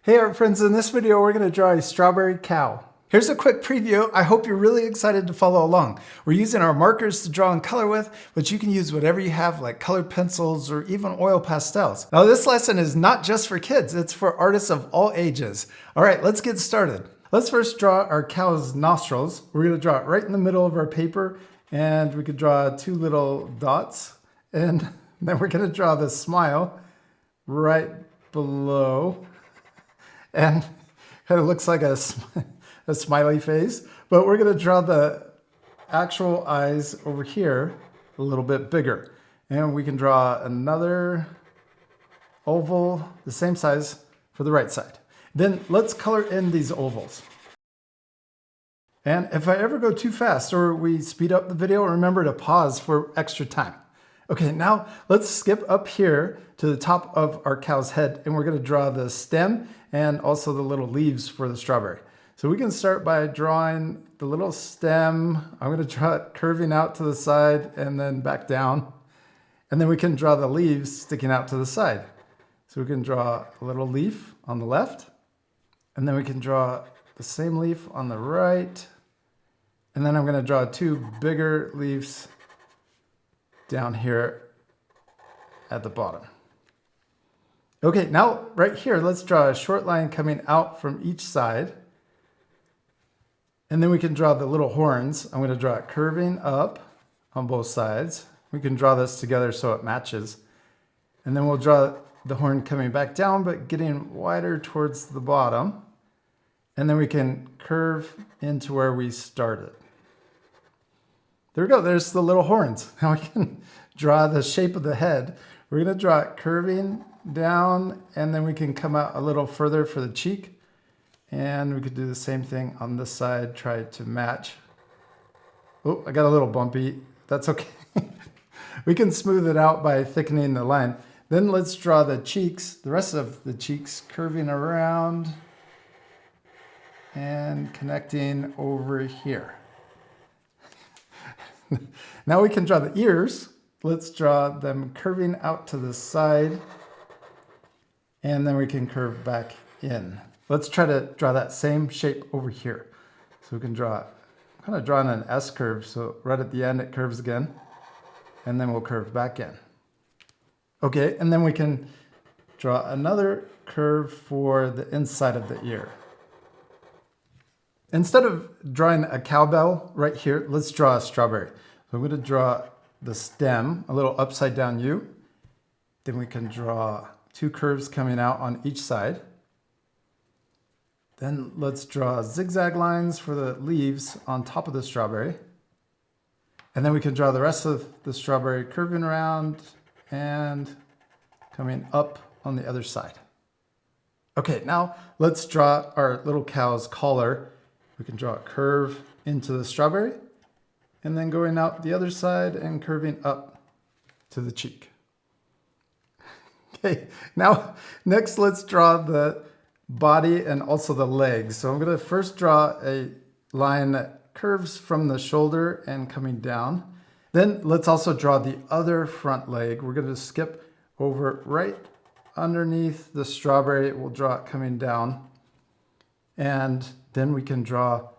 Hey art friends, in this video we're going to draw a strawberry cow. Here's a quick preview. I hope you're really excited to follow along. We're using our markers to draw and color with, but you can use whatever you have like colored pencils or even oil pastels. Now this lesson is not just for kids, it's for artists of all ages. All right, let's get started. Let's first draw our cow's nostrils. We're going to draw it right in the middle of our paper, and we could draw two little dots, and then we're going to draw the smile right below. And it looks like a smiley face, but we're going to draw the actual eyes over here a little bit bigger. And we can draw another oval, the same size for the right side. Then let's color in these ovals. And if I ever go too fast or we speed up the video, remember to pause for extra time. Okay, now let's skip up here to the top of our cow's head, and we're going to draw the stem and also the little leaves for the strawberry. So we can start by drawing the little stem. I'm going to draw it curving out to the side and then back down. And then we can draw the leaves sticking out to the side. So we can draw a little leaf on the left, and then we can draw the same leaf on the right. And then I'm going to draw two bigger leaves down here at the bottom. Okay, now right here, let's draw a short line coming out from each side. And then we can draw the little horns. I'm going to draw it curving up on both sides. We can draw this together so it matches. And then we'll draw the horn coming back down, but getting wider towards the bottom. And then we can curve into where we started. There we go, there's the little horns. Now we can draw the shape of the head. We're going to draw it curving down, and then we can come out a little further for the cheek. And we could do the same thing on this side, try to match. Oh, I got a little bumpy. That's okay. We can smooth it out by thickening the line. Then let's draw the cheeks, the rest of the cheeks curving around and connecting over here. Now we can draw the ears. Let's draw them curving out to the side, and then we can curve back in. Let's try to draw that same shape over here. So we can draw, kind of drawing an S curve, so right at the end it curves again, and then we'll curve back in. Okay, and then we can draw another curve for the inside of the ear. Instead of drawing a cowbell right here, let's draw a strawberry. So I'm going to draw the stem, a little upside down U. Then we can draw two curves coming out on each side. Then let's draw zigzag lines for the leaves on top of the strawberry. And then we can draw the rest of the strawberry curving around and coming up on the other side. Okay, now let's draw our little cow's collar. We can draw a curve into the strawberry, and then going out the other side and curving up to the cheek. Okay, now next let's draw the body and also the legs. So I'm going to first draw a line that curves from the shoulder and coming down. Then let's also draw the other front leg. We're going to skip over right underneath the strawberry. We'll draw it coming down. And then we can draw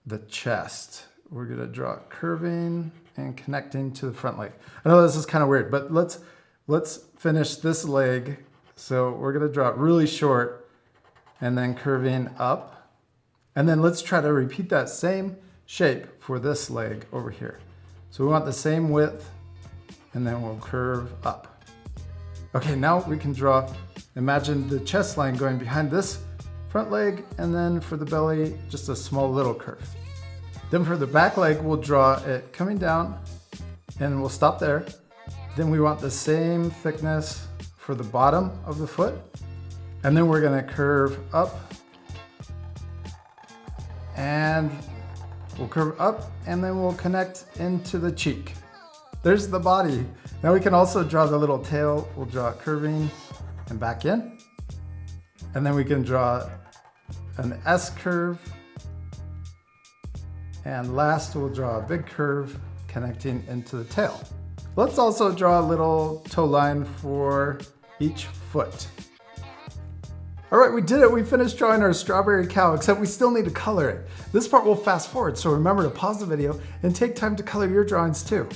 the chest. We're going to draw it curving and connecting to the front leg. I know this is kind of weird, but let's finish this leg. So we're going to draw it really short and then curving up. And then let's try to repeat that same shape for this leg over here. So we want the same width, and then we'll curve up. Okay, now we can draw, imagine the chest line going behind this front leg, and then for the belly, just a small little curve. Then for the back leg, we'll draw it coming down, and we'll stop there. Then we want the same thickness for the bottom of the foot, and then we're gonna curve up, and we'll curve up, and then we'll connect into the cheek. There's the body. Now we can also draw the little tail. We'll draw it curving and back in. And then we can draw an S curve. And last, we'll draw a big curve connecting into the tail. Let's also draw a little toe line for each foot. All right, we did it. We finished drawing our strawberry cow, except we still need to color it. This part will fast forward, so remember to pause the video and take time to color your drawings too.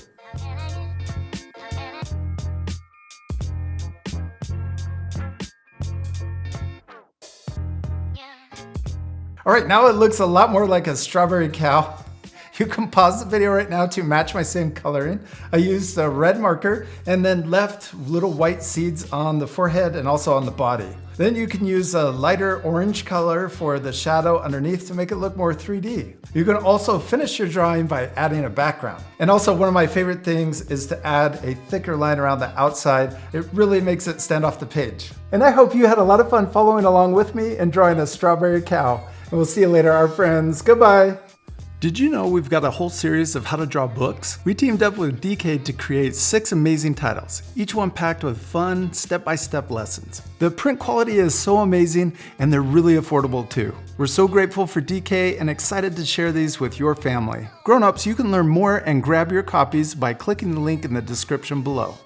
All right, now it looks a lot more like a strawberry cow. You can pause the video right now to match my same coloring. I used a red marker and then left little white seeds on the forehead and also on the body. Then you can use a lighter orange color for the shadow underneath to make it look more 3D. You can also finish your drawing by adding a background. And also one of my favorite things is to add a thicker line around the outside. It really makes it stand off the page. And I hope you had a lot of fun following along with me and drawing a strawberry cow. And we'll see you later, our friends. Goodbye. Did you know we've got a whole series of how to draw books? We teamed up with DK to create 6 amazing titles, each one packed with fun, step-by-step lessons. The print quality is so amazing and they're really affordable too. We're so grateful for DK and excited to share these with your family. Grown-ups, you can learn more and grab your copies by clicking the link in the description below.